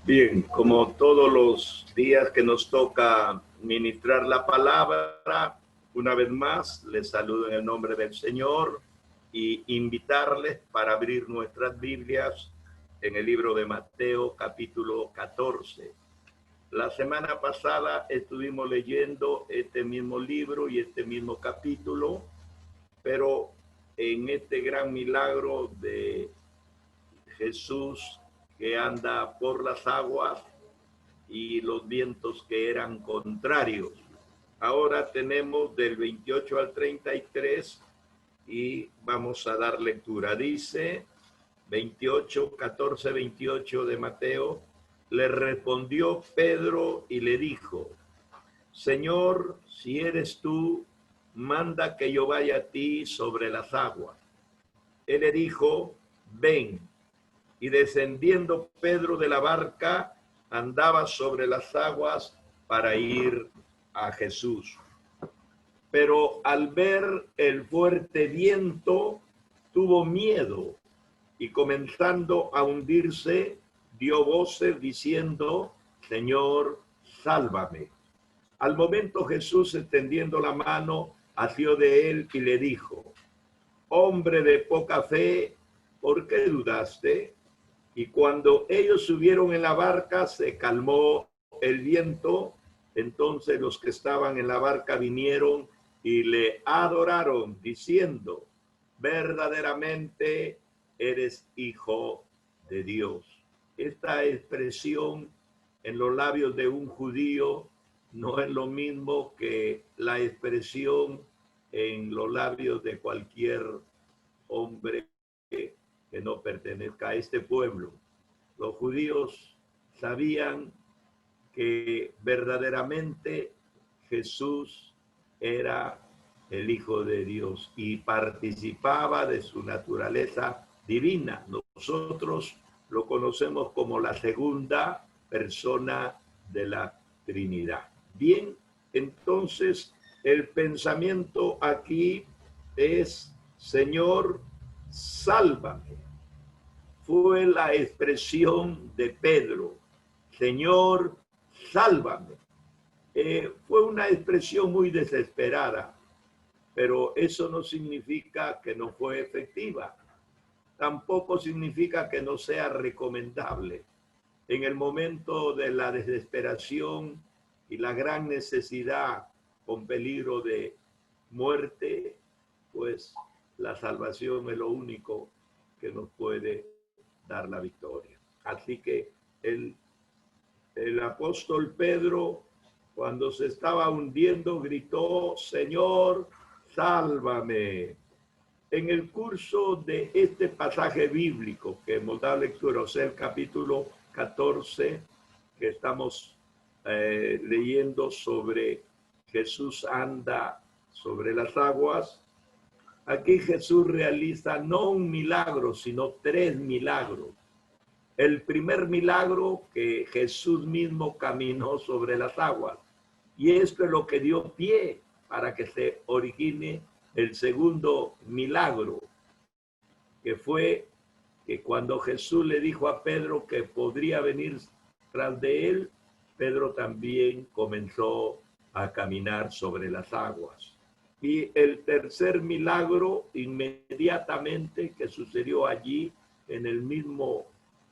Bien, como todos los días que nos toca ministrar la palabra, una vez más les saludo en el nombre del Señor y invitarles para abrir nuestras Biblias en el libro de Mateo capítulo 14. La semana pasada estuvimos leyendo este mismo libro y este mismo capítulo, pero en este gran milagro de Jesús que anda por las aguas y los vientos que eran contrarios. Ahora tenemos del 28 al 33 y vamos a dar lectura. Dice 28, 14, 28 de Mateo: le respondió Pedro y le dijo: Señor, si eres tú, manda que yo vaya a ti sobre las aguas. Él le dijo: ven. Y descendiendo Pedro de la barca, andaba sobre las aguas para ir a Jesús. Pero al ver el fuerte viento, tuvo miedo y comenzando a hundirse, dio voces diciendo: Señor, sálvame. Al momento Jesús, extendiendo la mano, asió de él y le dijo: hombre de poca fe, ¿por qué dudaste? Y cuando ellos subieron en la barca, se calmó el viento. Entonces los que estaban en la barca vinieron y le adoraron, diciendo: verdaderamente eres hijo de Dios. Esta expresión en los labios de un judío no es lo mismo que la expresión en los labios de cualquier hombre que no pertenezca a este pueblo. Los judíos sabían que verdaderamente Jesús era el Hijo de Dios y participaba de su naturaleza divina. Nosotros lo conocemos como la segunda persona de la Trinidad. Bien, entonces el pensamiento aquí es: Señor, sálvame. Fue la expresión de Pedro: Señor, sálvame. Fue una expresión muy desesperada, pero eso no significa que no fue efectiva. Tampoco significa que no sea recomendable. En el momento de la desesperación y la gran necesidad con peligro de muerte, pues la salvación es lo único que nos puede dar la victoria. Así que el apóstol Pedro, cuando se estaba hundiendo, gritó: Señor, sálvame. En el curso de este pasaje bíblico que hemos dado lectura, o sea, el capítulo 14, que estamos leyendo sobre Jesús anda sobre las aguas, aquí Jesús realiza no un milagro, sino 3 milagros. El primer milagro, que Jesús mismo caminó sobre las aguas. Y esto es lo que dio pie para que se origine el segundo milagro, que fue que cuando Jesús le dijo a Pedro que podría venir tras de él, Pedro también comenzó a caminar sobre las aguas. Y el tercer milagro, inmediatamente que sucedió allí, en el mismo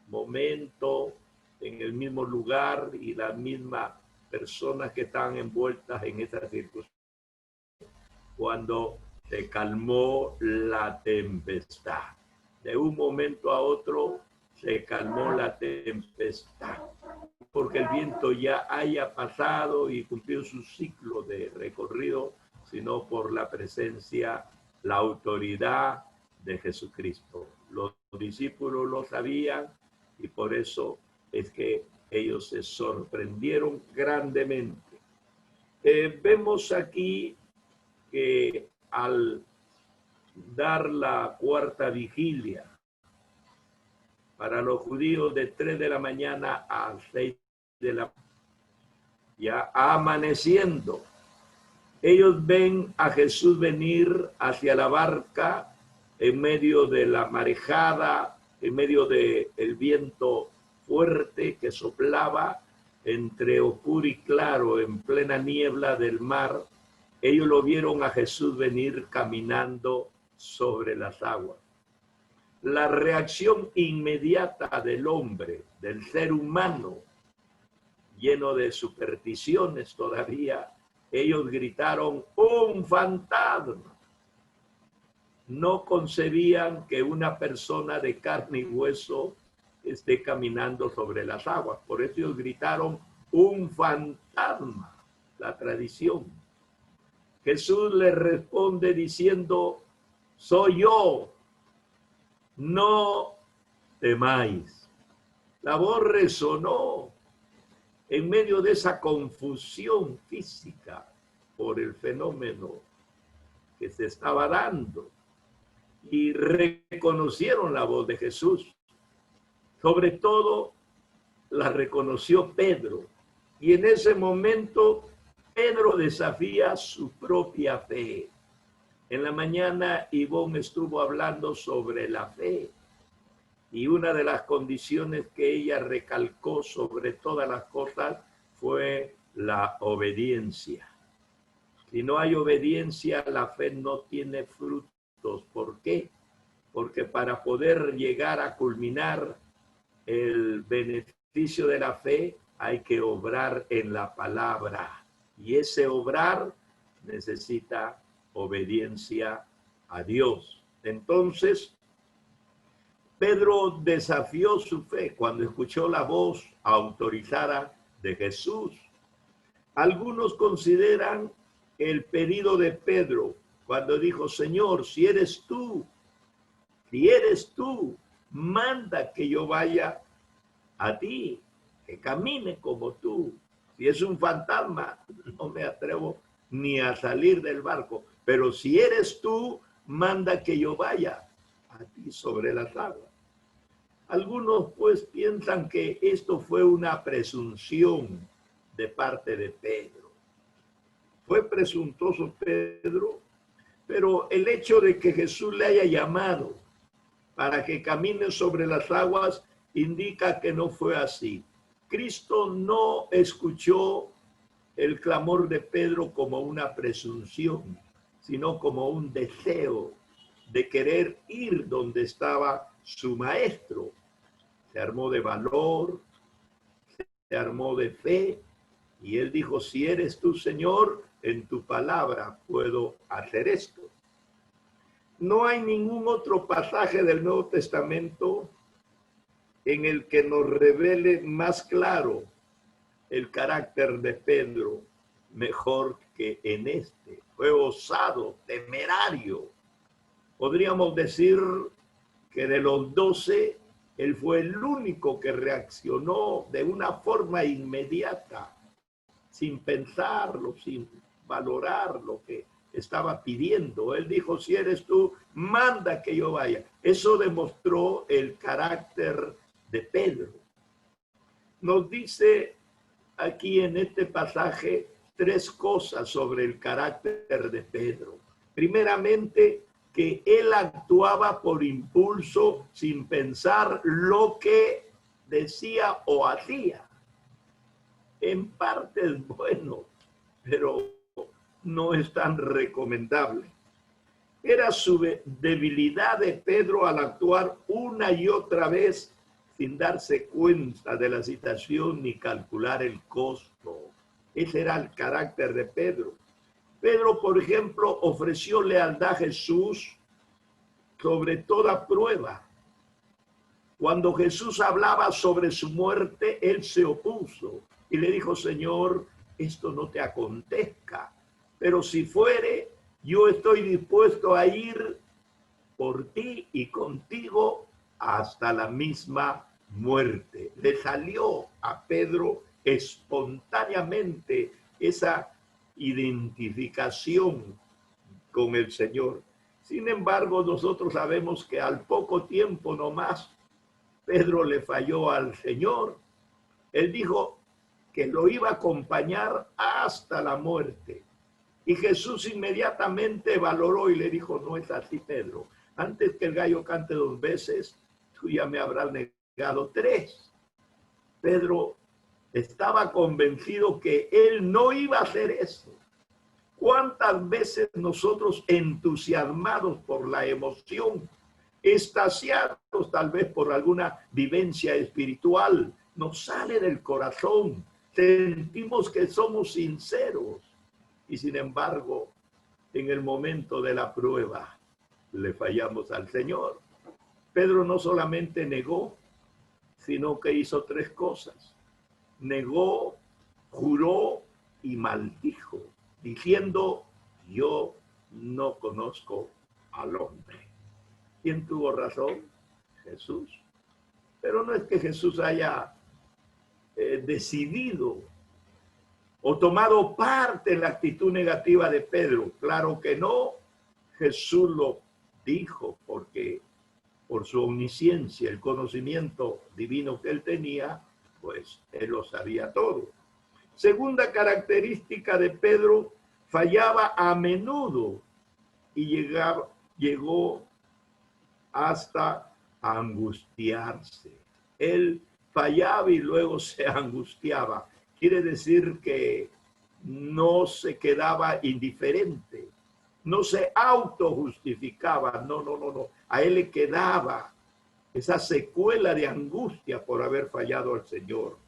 momento, en el mismo lugar, y las mismas personas que están envueltas en esa circunstancia, cuando se calmó la tempestad. De un momento a otro se calmó la tempestad, porque el viento ya haya pasado y cumplió su ciclo de recorrido, sino por la presencia, la autoridad de Jesucristo. Los discípulos lo sabían y por eso es que ellos se sorprendieron grandemente. Vemos aquí que al dar la cuarta vigilia para los judíos de 3 de la mañana a 6 de la mañana, ya amaneciendo, ellos ven a Jesús venir hacia la barca en medio de la marejada, en medio del viento fuerte que soplaba entre oscuro y claro, en plena niebla del mar. Ellos lo vieron a Jesús venir caminando sobre las aguas. La reacción inmediata del hombre, del ser humano, lleno de supersticiones todavía, ellos gritaron: ¡un fantasma! No concebían que una persona de carne y hueso esté caminando sobre las aguas. Por eso ellos gritaron: ¡un fantasma! La tradición. Jesús les responde diciendo: soy yo, no temáis. La voz resonó en medio de esa confusión física por el fenómeno que se estaba dando, y reconocieron la voz de Jesús. Sobre todo la reconoció Pedro, y en ese momento Pedro desafía su propia fe. En la mañana Ivonne estuvo hablando sobre la fe, y una de las condiciones que ella recalcó sobre todas las cosas fue la obediencia. Si no hay obediencia, la fe no tiene frutos. ¿Por qué? Porque para poder llegar a culminar el beneficio de la fe hay que obrar en la palabra. Y ese obrar necesita obediencia a Dios. Entonces, Pedro desafió su fe cuando escuchó la voz autorizada de Jesús. Algunos consideran el pedido de Pedro cuando dijo: Señor, si eres tú, manda que yo vaya a ti, que camine como tú. Si es un fantasma, no me atrevo ni a salir del barco, pero si eres tú, manda que yo vaya a ti sobre las aguas. Algunos pues piensan que esto fue una presunción de parte de Pedro. Fue presuntuoso Pedro, pero el hecho de que Jesús le haya llamado para que camine sobre las aguas indica que no fue así. Cristo no escuchó el clamor de Pedro como una presunción, sino como un deseo de querer ir donde estaba su maestro. Se armó de valor, se armó de fe, y él dijo: si eres tú, Señor, en tu palabra puedo hacer esto. No hay ningún otro pasaje del Nuevo Testamento en el que nos revele más claro el carácter de Pedro mejor que en este. Fue osado, temerario. Podríamos decir que de los 12, él fue el único que reaccionó de una forma inmediata, sin pensarlo, sin valorar lo que estaba pidiendo. Él dijo: si eres tú, manda que yo vaya. Eso demostró el carácter de Pedro. Nos dice aquí en este pasaje 3 cosas sobre el carácter de Pedro. Primeramente, que él actuaba por impulso sin pensar lo que decía o hacía. En parte es bueno, pero no es tan recomendable. Era su debilidad de Pedro al actuar una y otra vez sin darse cuenta de la situación ni calcular el costo. Ese era el carácter de Pedro. Pedro, por ejemplo, ofreció lealtad a Jesús sobre toda prueba. Cuando Jesús hablaba sobre su muerte, él se opuso y le dijo: Señor, esto no te acontezca, pero si fuere, yo estoy dispuesto a ir por ti y contigo hasta la misma muerte. Le salió a Pedro espontáneamente esa identificación con el Señor. Sin embargo, nosotros sabemos que al poco tiempo nomás Pedro le falló al Señor. Él dijo que lo iba a acompañar hasta la muerte. Y Jesús inmediatamente valoró y le dijo: no es así, Pedro. Antes que el gallo cante 2 veces, tú ya me habrás negado 3. Pedro estaba convencido que él no iba a hacer eso. ¿Cuántas veces nosotros, entusiasmados por la emoción, extasiados tal vez por alguna vivencia espiritual, nos sale del corazón, sentimos que somos sinceros y sin embargo, en el momento de la prueba, le fallamos al Señor? Pedro no solamente negó, sino que hizo tres cosas. Negó, juró y maldijo, diciendo: yo no conozco al hombre. ¿Quién tuvo razón? Jesús. Pero no es que Jesús haya decidido o tomado parte en la actitud negativa de Pedro. Claro que no. Jesús lo dijo porque por su omnisciencia, el conocimiento divino que él tenía, pues él lo sabía todo. Segunda característica de Pedro: fallaba a menudo y llegó hasta angustiarse. Él fallaba y luego se angustiaba. Quiere decir que no se quedaba indiferente, no se autojustificaba, no. A él le quedaba esa secuela de angustia por haber fallado al Señor.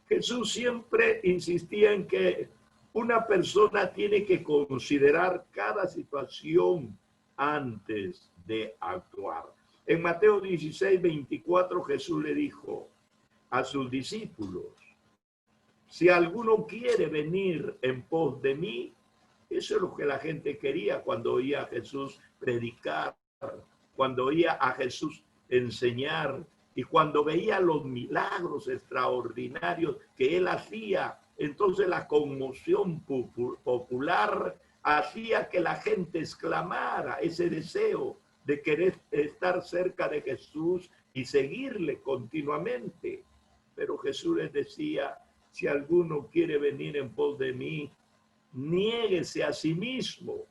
Jesús siempre insistía en que una persona tiene que considerar cada situación antes de actuar. En Mateo 16:24 Jesús le dijo a sus discípulos: si alguno quiere venir en pos de mí. Eso es lo que la gente quería cuando oía a Jesús predicar, cuando oía a Jesús enseñar y cuando veía los milagros extraordinarios que él hacía. Entonces la conmoción popular hacía que la gente exclamara ese deseo de querer estar cerca de Jesús y seguirle continuamente. Pero Jesús les decía: si alguno quiere venir en pos de mí, niéguese a sí mismo,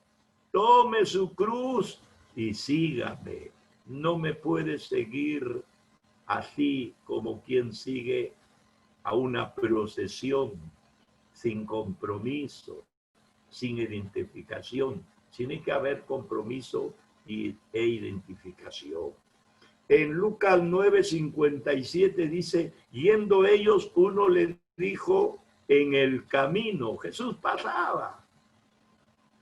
tome su cruz y sígame. No me puede seguir así como quien sigue a una procesión, sin compromiso, sin identificación. Tiene que haber compromiso e identificación. En Lucas 9:57 dice: yendo ellos, uno le dijo en el camino. Jesús pasaba,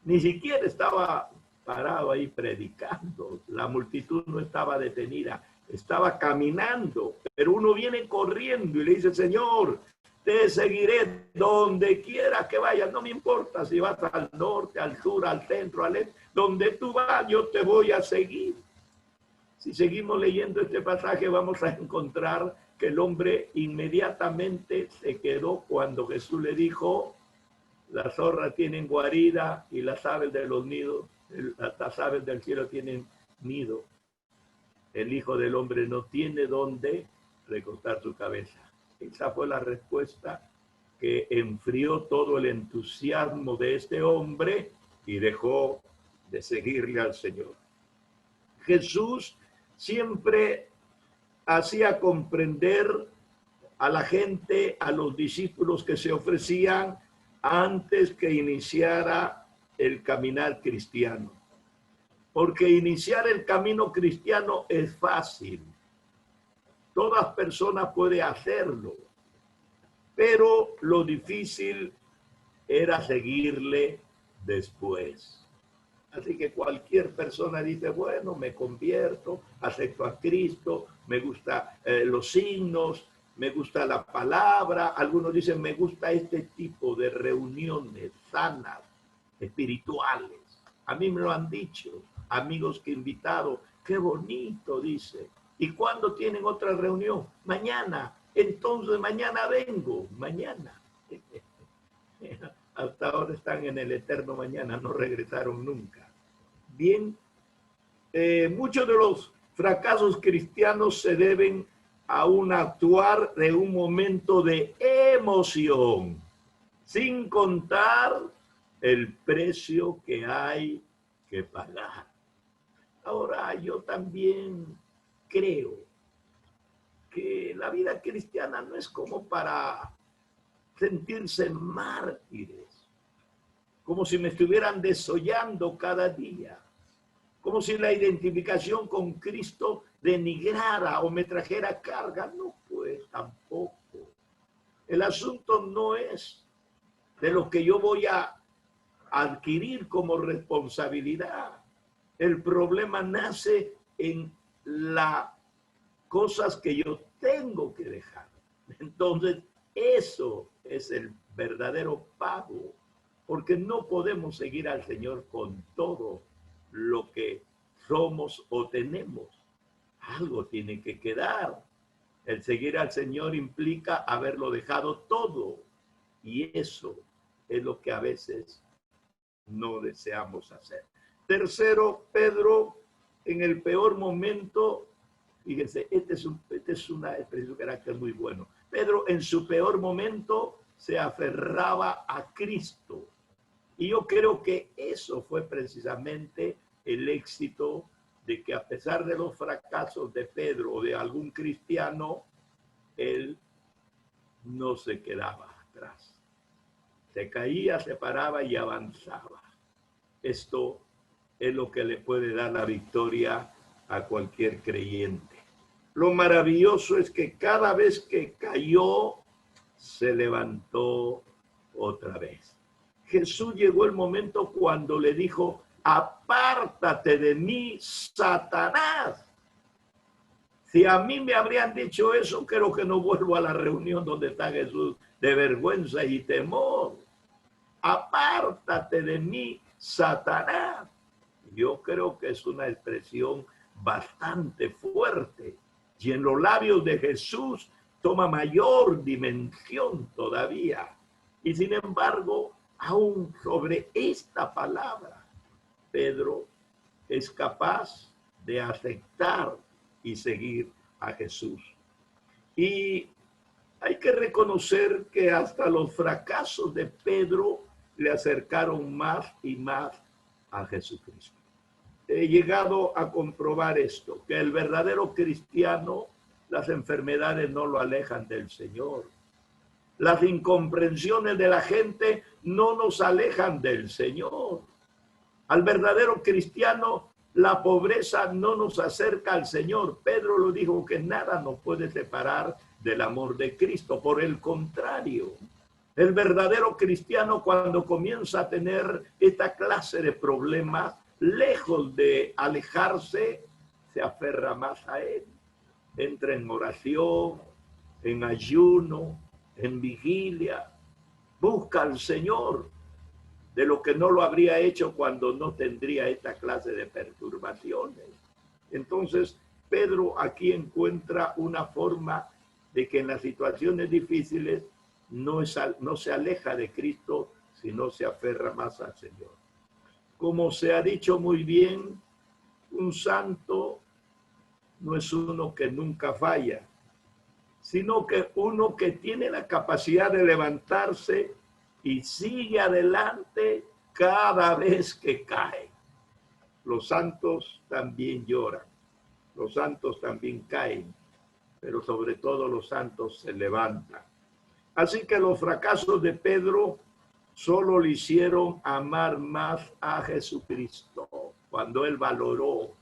ni siquiera estaba parado ahí predicando, la multitud no estaba detenida, estaba caminando, pero uno viene corriendo y le dice: Señor, te seguiré donde quiera que vayas, no me importa si vas al norte, al sur, al centro, al este, donde tú vas, yo te voy a seguir. Si seguimos leyendo este pasaje, vamos a encontrar que el hombre inmediatamente se quedó cuando Jesús le dijo: las zorras tienen guarida y las aves de los nidos, las aves del cielo tienen nido. El Hijo del Hombre no tiene dónde recostar su cabeza. Esa fue la respuesta que enfrió todo el entusiasmo de este hombre y dejó de seguirle al Señor. Jesús siempre hacía comprender a la gente, a los discípulos que se ofrecían antes que iniciara el caminar cristiano. Porque iniciar el camino cristiano es fácil. Todas personas pueden hacerlo. Pero lo difícil era seguirle después. Así que cualquier persona dice: bueno, me convierto, acepto a Cristo, me gustan los signos, me gusta la palabra. Algunos dicen: me gusta este tipo de reuniones sanas, espirituales. A mí me lo han dicho amigos que he invitado. Qué bonito, dice. ¿Y cuándo tienen otra reunión? Mañana. Entonces mañana vengo, mañana. Hasta ahora están en el eterno mañana, no regresaron nunca. Bien, muchos de los fracasos cristianos se deben a un actuar de un momento de emoción, sin contar el precio que hay que pagar. Ahora, yo también creo que la vida cristiana no es como para sentirse mártires, como si me estuvieran desollando cada día, como si la identificación con Cristo denigrara o me trajera carga. No, pues tampoco. El asunto no es de lo que yo voy a adquirir como responsabilidad. El problema nace en las cosas que yo tengo que dejar. Entonces, eso es el verdadero pago, porque no podemos seguir al Señor con todo lo que somos o tenemos. Algo tiene que quedar. El seguir al Señor implica haberlo dejado todo, y eso es lo que a veces no deseamos hacer. Tercero, Pedro, en el peor momento, fíjense, este es una expresión de carácter muy bueno. Pedro en su peor momento se aferraba a Cristo. Y yo creo que eso fue precisamente el éxito de que, a pesar de los fracasos de Pedro o de algún cristiano, él no se quedaba atrás. Se caía, se paraba y avanzaba. Esto es lo que le puede dar la victoria a cualquier creyente. Lo maravilloso es que cada vez que cayó, se levantó otra vez. Jesús llegó el momento cuando le dijo: apártate de mí, Satanás. Si a mí me habrían dicho eso, creo que no vuelvo a la reunión donde está Jesús, de vergüenza y temor. Apártate de mí, Satanás. Yo creo que es una expresión bastante fuerte, y en los labios de Jesús toma mayor dimensión todavía. Y sin embargo, aún sobre esta palabra, Pedro es capaz de aceptar y seguir a Jesús. Y hay que reconocer que hasta los fracasos de Pedro le acercaron más y más a Jesucristo. He llegado a comprobar esto, que el verdadero cristiano, las enfermedades no lo alejan del Señor. Las incomprensiones de la gente no nos alejan del Señor. Al verdadero cristiano, la pobreza no nos acerca al Señor. Pedro lo dijo, que nada nos puede separar del amor de Cristo. Por el contrario, el verdadero cristiano, cuando comienza a tener esta clase de problemas, lejos de alejarse, se aferra más a Él. Entra en oración, en ayuno, en vigilia. Busca al Señor, de lo que no lo habría hecho cuando no tendría esta clase de perturbaciones. Entonces, Pedro aquí encuentra una forma de que en las situaciones difíciles no se aleja de Cristo, sino se aferra más al Señor. Como se ha dicho muy bien, un santo no es uno que nunca falla, sino que uno que tiene la capacidad de levantarse y sigue adelante cada vez que cae. Los santos también lloran, los santos también caen, pero sobre todo los santos se levantan. Así que los fracasos de Pedro solo le hicieron amar más a Jesucristo cuando él valoró.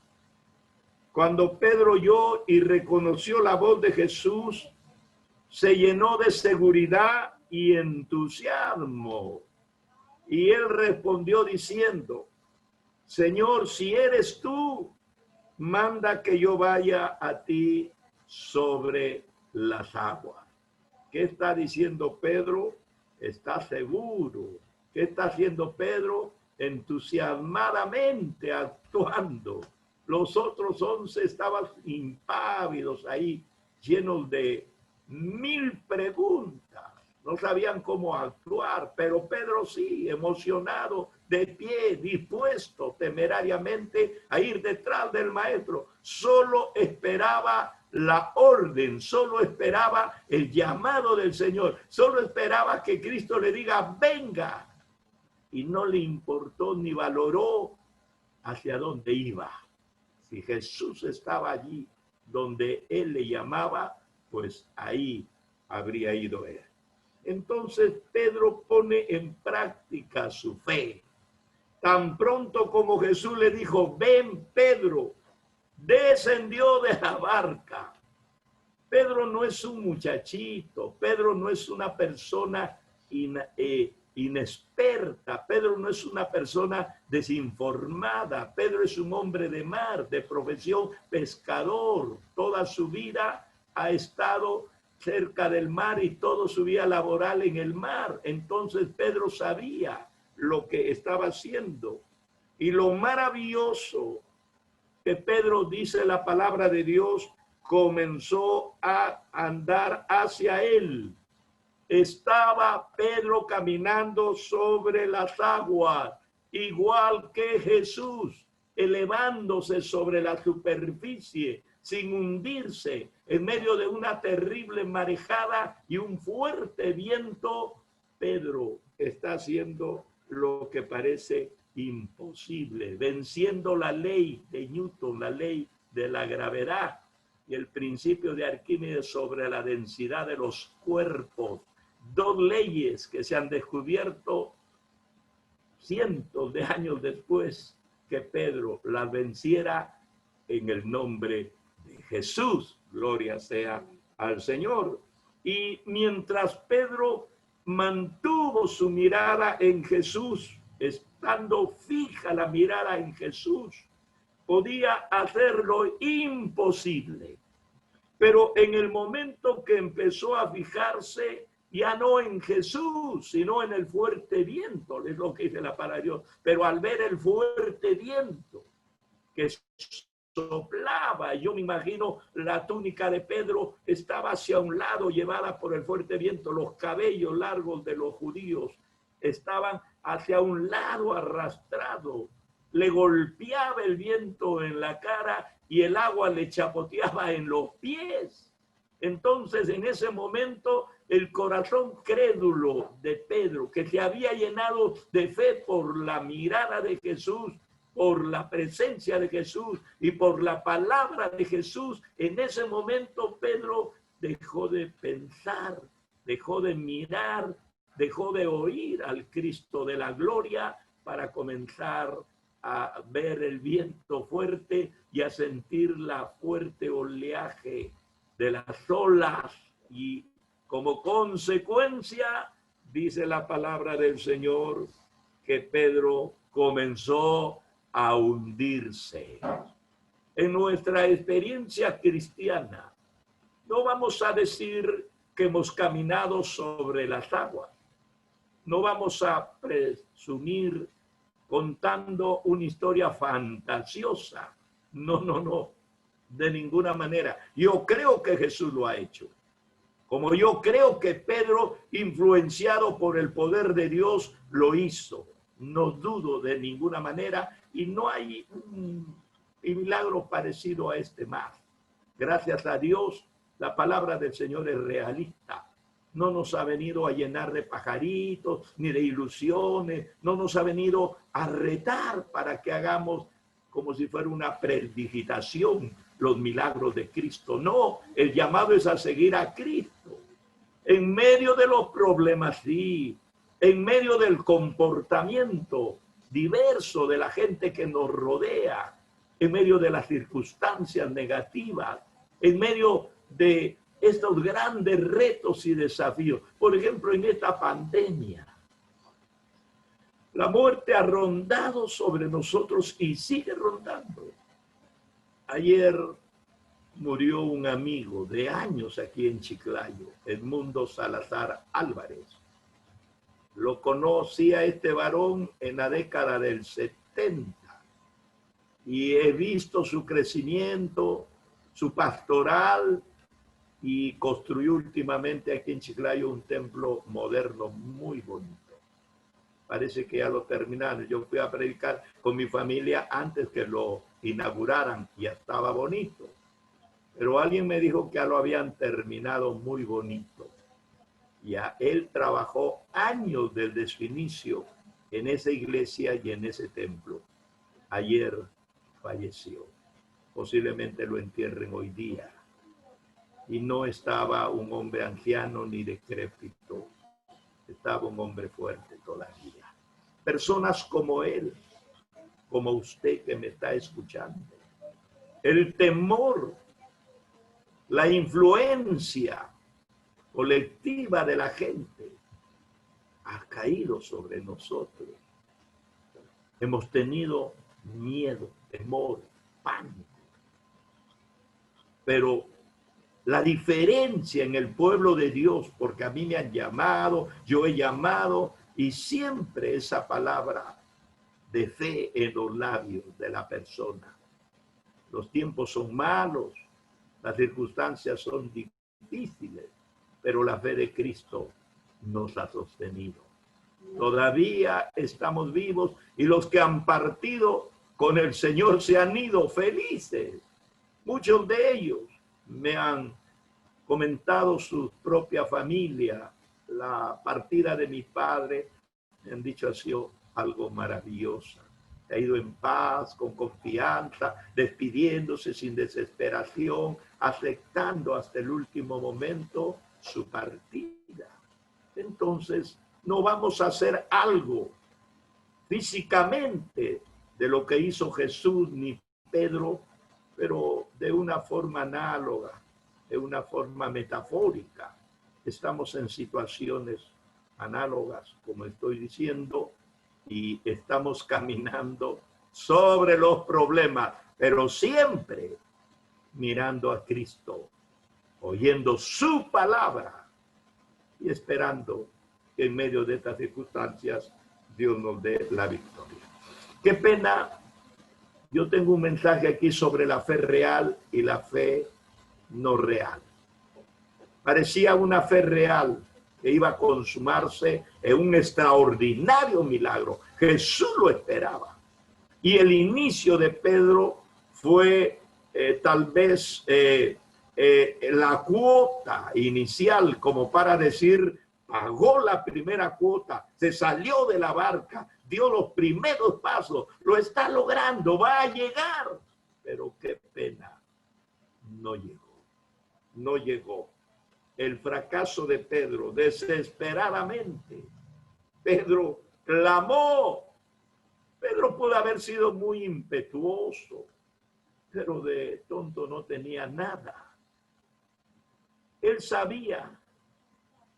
Cuando Pedro oyó y reconoció la voz de Jesús, se llenó de seguridad y entusiasmo. Y él respondió diciendo: Señor, si eres tú, manda que yo vaya a ti sobre las aguas. ¿Qué está diciendo Pedro? Está seguro. ¿Qué está haciendo Pedro? Entusiasmadamente actuando. Los otros 11 estaban impávidos ahí, llenos de 1000 preguntas. No sabían cómo actuar, pero Pedro sí, emocionado, de pie, dispuesto temerariamente a ir detrás del maestro. Solo esperaba la orden, solo esperaba el llamado del Señor, solo esperaba que Cristo le diga: venga. Y no le importó ni valoró hacia dónde iba. Si Jesús estaba allí donde él le llamaba, pues ahí habría ido él. Entonces Pedro pone en práctica su fe. Tan pronto como Jesús le dijo, ven Pedro, descendió de la barca. Pedro no es un muchachito, Pedro no es una persona inexperta, Pedro no es una persona desinformada, Pedro es un hombre de mar, de profesión pescador, toda su vida ha estado cerca del mar y toda su vida laboral en el mar. Entonces Pedro sabía lo que estaba haciendo. Y lo maravilloso que Pedro, dice la palabra de Dios, comenzó a andar hacia él. Estaba Pedro caminando sobre las aguas, igual que Jesús, elevándose sobre la superficie, sin hundirse, en medio de una terrible marejada y un fuerte viento. Pedro está haciendo lo que parece imposible, venciendo la ley de Newton, la ley de la gravedad y el principio de Arquímedes sobre la densidad de los cuerpos. Dos leyes que se han descubierto cientos de años después que Pedro las venciera en el nombre de Jesús. Gloria sea al Señor. Y mientras Pedro mantuvo su mirada en Jesús, estando fija la mirada en Jesús, podía hacer lo imposible. Pero en el momento que empezó a fijarse ya no en Jesús, sino en el fuerte viento, es lo que dice la palabra de Dios. Pero al ver el fuerte viento que soplaba, yo me imagino la túnica de Pedro estaba hacia un lado, llevada por el fuerte viento, los cabellos largos de los judíos estaban hacia un lado arrastrados, le golpeaba el viento en la cara y el agua le chapoteaba en los pies. Entonces, en ese momento, el corazón crédulo de Pedro, que se había llenado de fe por la mirada de Jesús, por la presencia de Jesús y por la palabra de Jesús, en ese momento Pedro dejó de pensar, dejó de mirar, dejó de oír al Cristo de la gloria para comenzar a ver el viento fuerte y a sentir la fuerte oleaje de las olas. Y como consecuencia, dice la palabra del Señor, que Pedro comenzó a hundirse. En nuestra experiencia cristiana, no vamos a decir que hemos caminado sobre las aguas. No vamos a presumir contando una historia fantasiosa. No, no, no, de ninguna manera. Yo creo que Jesús lo ha hecho. Como yo creo que Pedro, influenciado por el poder de Dios, lo hizo. No dudo de ninguna manera y no hay un milagro parecido a este más. Gracias a Dios, la palabra del Señor es realista. No nos ha venido a llenar de pajaritos ni de ilusiones. No nos ha venido a retar para que hagamos como si fuera una prestidigitación los milagros de Cristo. No, el llamado es a seguir a Cristo. En medio de los problemas, sí. En medio del comportamiento diverso de la gente que nos rodea. En medio de las circunstancias negativas. En medio de estos grandes retos y desafíos. Por ejemplo, en esta pandemia. La muerte ha rondado sobre nosotros y sigue rondando. Ayer murió un amigo de años aquí en Chiclayo, Edmundo Salazar Álvarez. Lo conocí a este varón en la década del 70 y he visto su crecimiento, su pastoral, y construyó últimamente aquí en Chiclayo un templo moderno muy bonito. Parece que ya lo terminaron. Yo fui a predicar con mi familia antes que lo inauguraran y ya estaba bonito. Pero alguien me dijo que ya lo habían terminado muy bonito. Ya él trabajó años desde su inicio en esa iglesia y en ese templo. Ayer falleció. Posiblemente lo entierren hoy día. y no estaba un hombre anciano ni decrépito, estaba un hombre fuerte todavía. Personas como él, como usted que me está escuchando. El temor, la influencia colectiva de la gente ha caído sobre nosotros. Hemos tenido miedo, temor, pánico. Pero la diferencia en el pueblo de Dios, porque a mí me han llamado, yo he llamado, y siempre esa palabra de fe en los labios de la persona. Los tiempos son malos, las circunstancias son difíciles, pero la fe de Cristo nos ha sostenido. Todavía estamos vivos y los que han partido con el Señor se han ido felices. Muchos de ellos me han comentado su propia familia, la partida de mi padre, me han dicho ha sido algo maravilloso. Ha ido en paz, con confianza, despidiéndose sin desesperación, aceptando hasta el último momento su partida. Entonces, no vamos a hacer algo físicamente de lo que hizo Jesús ni Pedro, pero de una forma análoga, de una forma metafórica. Estamos en situaciones análogas, como estoy diciendo, y estamos caminando sobre los problemas, pero siempre mirando a Cristo, oyendo su palabra y esperando que en medio de estas circunstancias Dios nos dé la victoria. Qué pena, yo tengo un mensaje aquí sobre la fe real y la fe no real. Parecía una fe real que iba a consumarse en un extraordinario milagro. Jesús lo esperaba. Y el inicio de Pedro fue tal vez la cuota inicial, como para decir, pagó la primera cuota, se salió de la barca, dio los primeros pasos, lo está logrando, va a llegar. Pero qué pena, no llegó, no llegó. El fracaso de Pedro, desesperadamente, Pedro clamó. Pedro pudo haber sido muy impetuoso, pero de tonto no tenía nada. Él sabía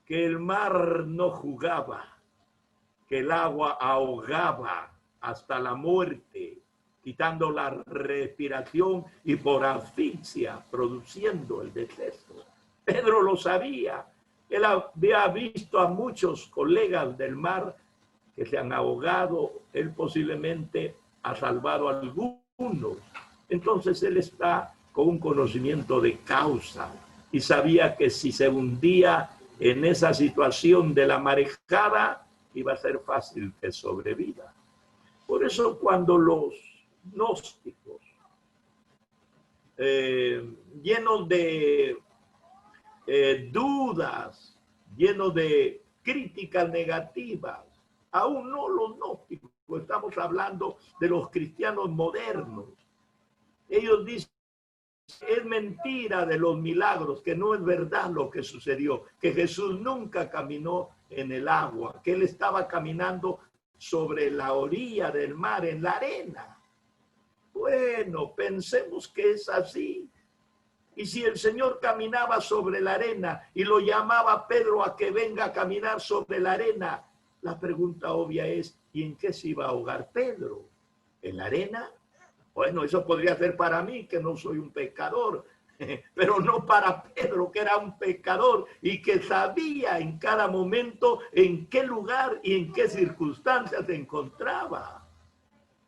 que el mar no jugaba, que el agua ahogaba hasta la muerte, quitando la respiración y por asfixia produciendo el deceso. Pedro lo sabía. Él había visto a muchos colegas del mar que se han ahogado. Él posiblemente ha salvado a algunos. Entonces él está con un conocimiento de causa y sabía que si se hundía en esa situación de la marejada, iba a ser fácil que sobreviva. Por eso cuando los gnósticos, llenos de dudas, llenos de críticas negativas, aún no los gnósticos, estamos hablando de los cristianos modernos. Ellos dicen, es mentira de los milagros, que no es verdad lo que sucedió, que Jesús nunca caminó en el agua, que él estaba caminando sobre la orilla del mar, en la arena. Bueno, pensemos que es así. Y si el Señor caminaba sobre la arena y lo llamaba a Pedro a que venga a caminar sobre la arena, la pregunta obvia es, ¿y en qué se iba a ahogar Pedro? ¿En la arena? Bueno, eso podría ser para mí, que no soy un pecador, pero no para Pedro, que era un pecador y que sabía en cada momento en qué lugar y en qué circunstancias se encontraba.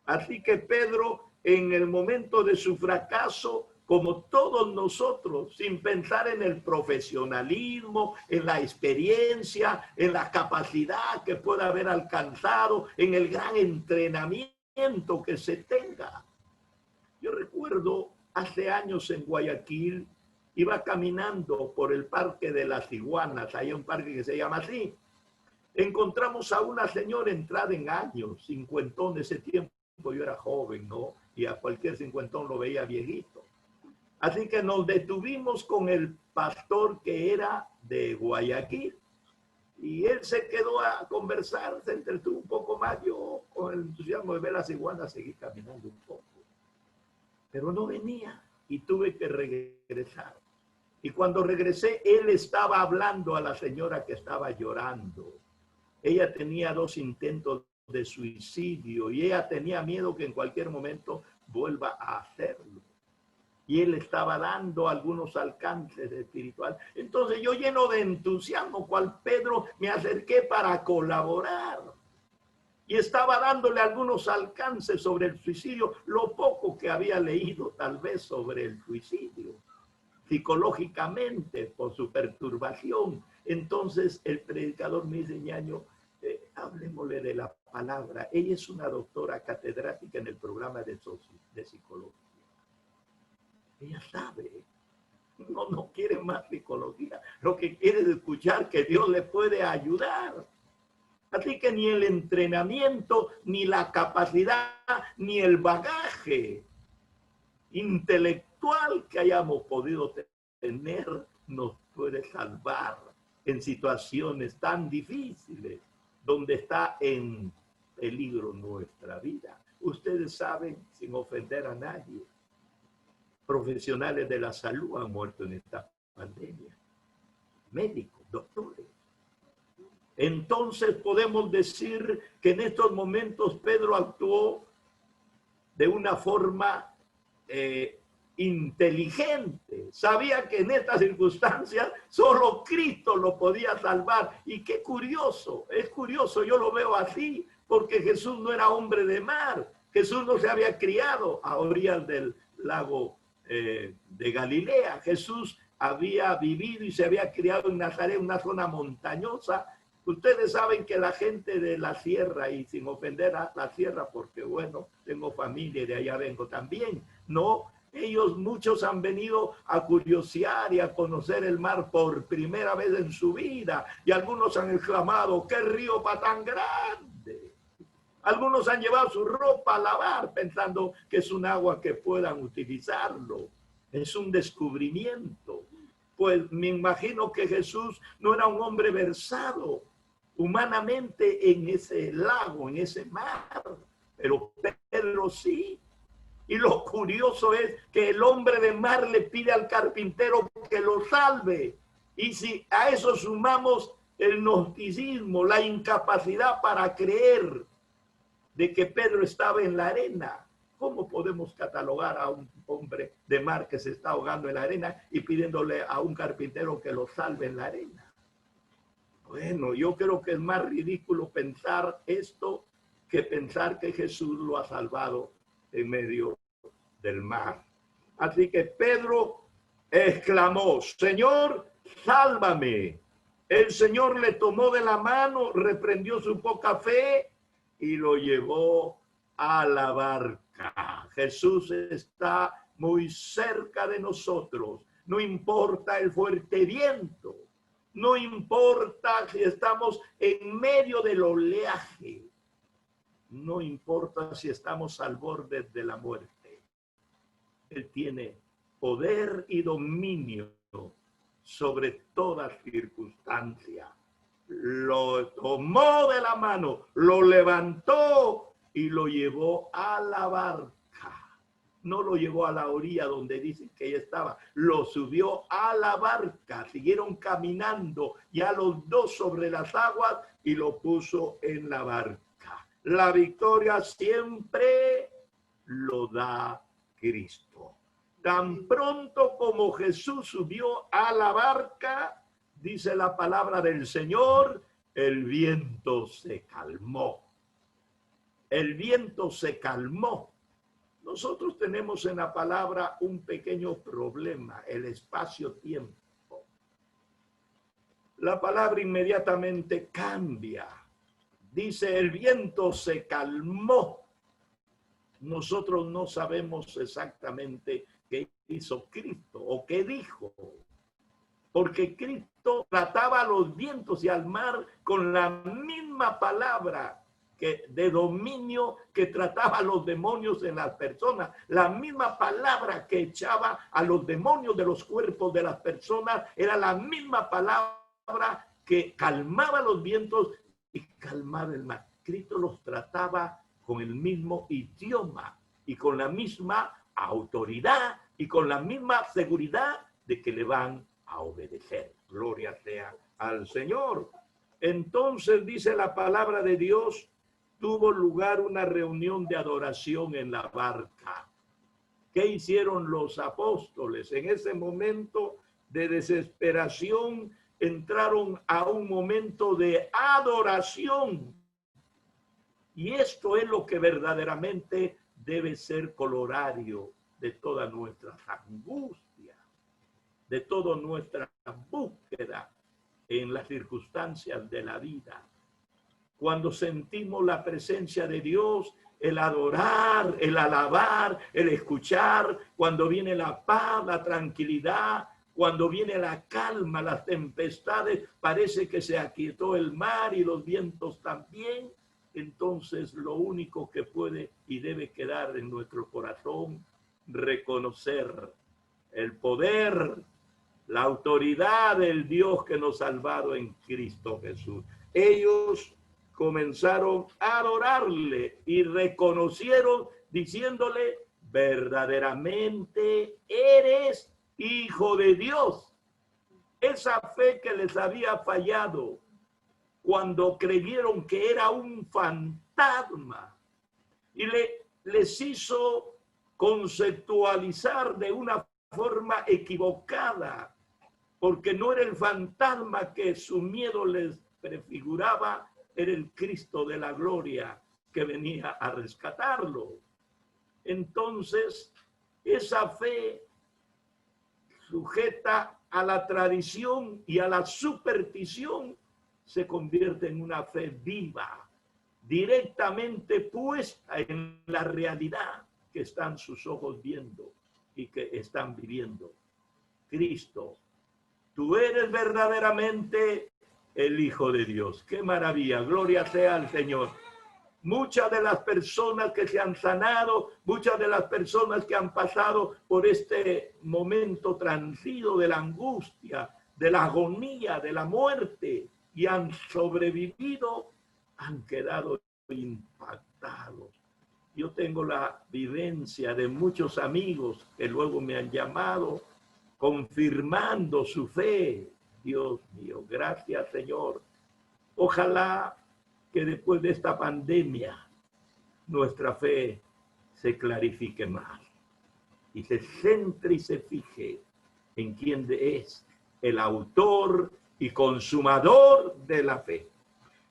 Así que Pedro, en el momento de su fracaso, como todos nosotros, sin pensar en el profesionalismo, en la experiencia, en la capacidad que pueda haber alcanzado, en el gran entrenamiento que se tenga. Yo recuerdo hace años en Guayaquil, iba caminando por el Parque de las Iguanas, hay un parque que se llama así. Encontramos a una señora entrada en años, cincuentón de ese tiempo, yo era joven, ¿no? Y a cualquier cincuentón lo veía viejito. Así que nos detuvimos con el pastor que era de Guayaquil. Y él se quedó a conversar, se entretuvo un poco más. Yo, con el entusiasmo de ver las iguanas, seguí caminando un poco. Pero no venía y tuve que regresar. Y cuando regresé, él estaba hablando a la señora que estaba llorando. Ella tenía 2 intentos de suicidio y ella tenía miedo que en cualquier momento vuelva a hacerlo. Y él estaba dando algunos alcances espiritual. Entonces yo, lleno de entusiasmo, cual Pedro, me acerqué para colaborar. Y estaba dándole algunos alcances sobre el suicidio, lo poco que había leído tal vez sobre el suicidio, psicológicamente, por su perturbación. Entonces el predicador me dice: Ñaño, hablemosle de la palabra. Ella es una doctora catedrática en el programa de psicología. Ella sabe, no quiere más psicología, lo que quiere es escuchar que Dios le puede ayudar. Así que ni el entrenamiento, ni la capacidad, ni el bagaje intelectual que hayamos podido tener nos puede salvar en situaciones tan difíciles donde está en peligro nuestra vida. Ustedes saben, sin ofender a nadie, profesionales de la salud han muerto en esta pandemia. Médicos, doctores. Entonces podemos decir que en estos momentos Pedro actuó de una forma inteligente. Sabía que en estas circunstancias solo Cristo lo podía salvar. Y qué curioso, es curioso, yo lo veo así, porque Jesús no era hombre de mar. Jesús no se había criado a orillas del lago de Galilea. Jesús había vivido y se había criado en Nazaret, una zona montañosa. Ustedes saben que la gente de la sierra, y sin ofender a la sierra, porque bueno, tengo familia y de allá vengo también, no, ellos muchos han venido a curiosear y a conocer el mar por primera vez en su vida, y algunos han exclamado: ¡qué río para tan grande! Algunos han llevado su ropa a lavar pensando que es un agua que puedan utilizarlo. Es un descubrimiento. Pues me imagino que Jesús no era un hombre versado humanamente en ese lago, en ese mar, pero Pedro sí. Y lo curioso es que el hombre de mar le pide al carpintero que lo salve. Y si a eso sumamos el gnosticismo, la incapacidad para creer de que Pedro estaba en la arena, ¿cómo podemos catalogar a un hombre de mar que se está ahogando en la arena y pidiéndole a un carpintero que lo salve en la arena? Bueno, yo creo que es más ridículo pensar esto que pensar que Jesús lo ha salvado en medio del mar. Así que Pedro exclamó: Señor, sálvame. El Señor le tomó de la mano, reprendió su poca fe y lo llevó a la barca. Jesús está muy cerca de nosotros. No importa el fuerte viento, no importa si estamos en medio del oleaje, no importa si estamos al borde de la muerte. Él tiene poder y dominio sobre toda circunstancia. Lo tomó de la mano, lo levantó y lo llevó a la barca. No lo llevó a la orilla donde dicen que ella estaba, lo subió a la barca, siguieron caminando ya los dos sobre las aguas y lo puso en la barca. La victoria siempre lo da Cristo. Tan pronto como Jesús subió a la barca, dice la palabra del Señor, el viento se calmó. El viento se calmó. Nosotros tenemos en la palabra un pequeño problema, el espacio-tiempo. La palabra inmediatamente cambia. Dice, el viento se calmó. Nosotros no sabemos exactamente qué hizo Cristo o qué dijo, porque Cristo trataba a los vientos y al mar con la misma palabra de dominio que trataba a los demonios en las personas. La misma palabra que echaba a los demonios de los cuerpos de las personas era la misma palabra que calmaba los vientos y calmaba el mar. Cristo los trataba con el mismo idioma y con la misma autoridad y con la misma seguridad de que le van a obedecer. Gloria sea al Señor. Entonces dice la palabra de Dios, tuvo lugar una reunión de adoración en la barca. ¿Qué hicieron los apóstoles? En ese momento de desesperación entraron a un momento de adoración. Y esto es lo que verdaderamente debe ser colorario de toda nuestra angustia, de toda nuestra búsqueda en las circunstancias de la vida. Cuando sentimos la presencia de Dios, el adorar, el alabar, el escuchar, cuando viene la paz, la tranquilidad, cuando viene la calma, las tempestades, parece que se aquietó el mar y los vientos también. Entonces lo único que puede y debe quedar en nuestro corazón, reconocer el poder, la autoridad del Dios que nos ha salvado en Cristo Jesús. Ellos comenzaron a adorarle y reconocieron diciéndole, verdaderamente eres Hijo de Dios. Esa fe que les había fallado cuando creyeron que era un fantasma y les hizo conceptualizar de una forma equivocada, porque no era el fantasma que su miedo les prefiguraba, era el Cristo de la gloria que venía a rescatarlo. Entonces, esa fe sujeta a la tradición y a la superstición se convierte en una fe viva, directamente puesta en la realidad que están sus ojos viendo y que están viviendo. Cristo, tú eres verdaderamente el Hijo de Dios. ¡Qué maravilla! Gloria sea al Señor. Muchas de las personas que se han sanado, muchas de las personas que han pasado por este momento transido de la angustia, de la agonía, de la muerte, y han sobrevivido, han quedado impactados. Yo tengo la vivencia de muchos amigos que luego me han llamado confirmando su fe. Dios mío, gracias Señor. Ojalá que después de esta pandemia nuestra fe se clarifique más y se centre y se fije en quién es el autor y consumador de la fe.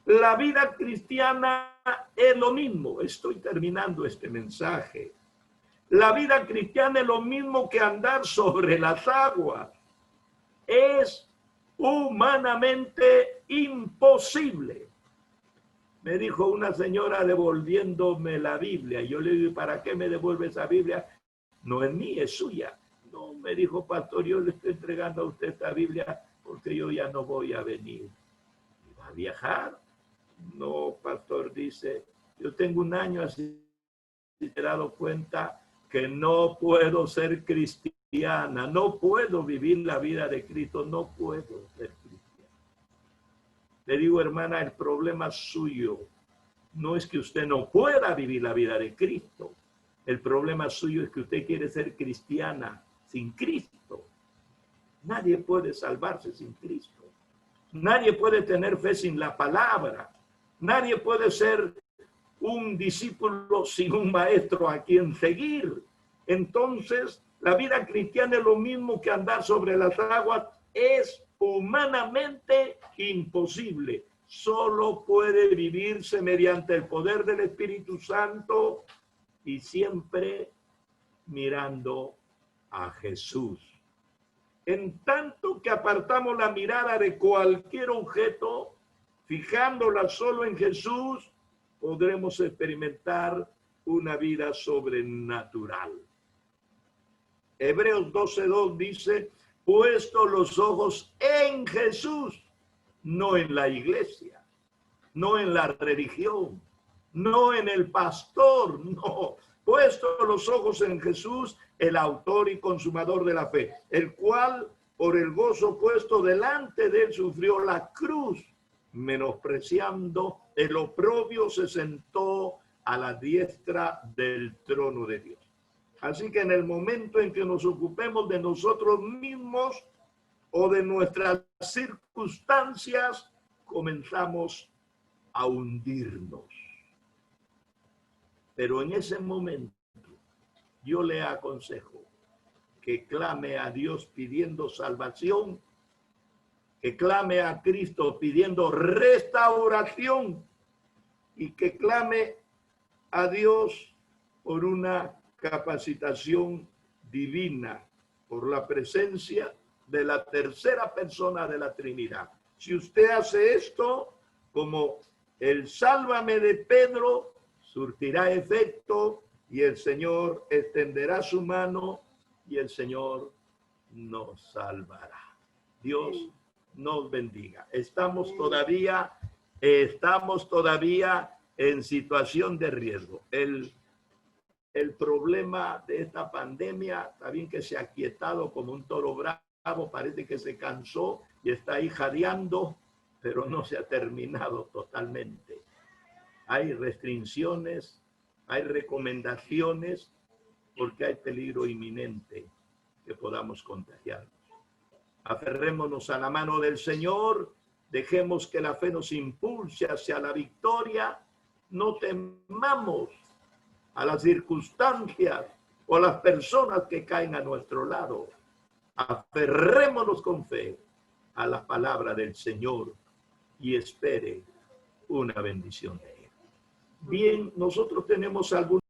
La vida cristiana es lo mismo. Estoy terminando este mensaje. La vida cristiana es lo mismo que andar sobre las aguas. Es humanamente imposible. Me dijo una señora devolviéndome la Biblia. Yo le dije, ¿para qué me devuelve esa Biblia? No es mía, es suya. No, me dijo, pastor, yo le estoy entregando a usted esta Biblia porque yo ya no voy a venir. ¿Va a viajar? No, pastor, dice, yo tengo un año así, he dado cuenta que no puedo ser cristiana, no puedo vivir la vida de Cristo, no puedo ser cristiana. Le digo, hermana, el problema suyo no es que usted no pueda vivir la vida de Cristo. El problema suyo es que usted quiere ser cristiana sin Cristo. Nadie puede salvarse sin Cristo. Nadie puede tener fe sin la palabra. Nadie puede ser un discípulo sin un maestro a quien seguir. Entonces, la vida cristiana es lo mismo que andar sobre las aguas. Es humanamente imposible. Solo puede vivirse mediante el poder del Espíritu Santo y siempre mirando a Jesús. En tanto que apartamos la mirada de cualquier objeto, fijándola solo en Jesús, podremos experimentar una vida sobrenatural. Hebreos 12:2 dice, puesto los ojos en Jesús, no en la iglesia, no en la religión, no en el pastor, no. Puesto los ojos en Jesús, el autor y consumador de la fe, el cual por el gozo puesto delante de él sufrió la cruz, menospreciando el oprobio, se sentó a la diestra del trono de Dios. Así que en el momento en que nos ocupemos de nosotros mismos o de nuestras circunstancias, comenzamos a hundirnos. Pero en ese momento yo le aconsejo que clame a Dios pidiendo salvación, que clame a Cristo pidiendo restauración y que clame a Dios por una capacitación divina, por la presencia de la tercera persona de la Trinidad. Si usted hace esto, como el sálvame de Pedro, surtirá efecto y el Señor extenderá su mano y el Señor nos salvará. Dios nos bendiga. Estamos todavía en situación de riesgo. El problema de esta pandemia, está bien que se ha quietado como un toro bravo, parece que se cansó y está ahí jadeando, pero no se ha terminado totalmente. Hay restricciones, hay recomendaciones, porque hay peligro inminente que podamos contagiarnos. Aferrémonos a la mano del Señor, dejemos que la fe nos impulse hacia la victoria, no temamos a las circunstancias o a las personas que caen a nuestro lado. Aferrémonos con fe a la palabra del Señor y espere una bendición de Él. Bien, nosotros tenemos algunos